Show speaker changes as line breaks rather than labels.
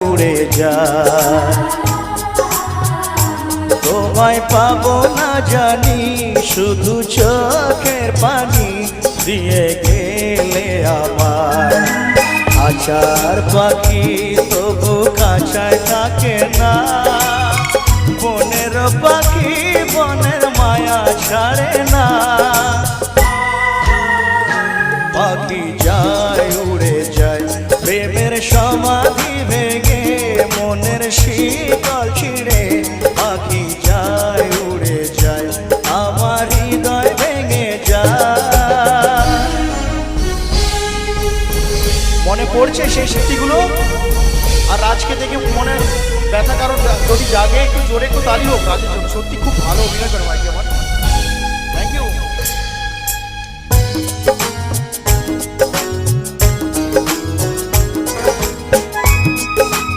উড়ে যায়, তোমায় পাবো না জানি, শুধু চোখের পানি দিয়ে গেলে আমার। খাঁচার পাখি তবু খাঁচায় থাকে না, বনের পাখি বনের মায়া ছাড়ে না। পাখি যায় উড়ে যায়, প্রেমের সমাধি ভেঙে মনের শীতল ছিঁড়ে। পাখি যায় উড়ে যায়, আমার হৃদয় ভেঙে যায়।
মনে পড়ছে সেই স্মৃতিগুলো, আর রাজকে দেখে মনে ব্যথা, কারণ যদি জাগে একটু জোরে একটু তালি হোক রাজের জন্য। সত্যি খুব ভালো অভিনয় করে ভাইকে আমার।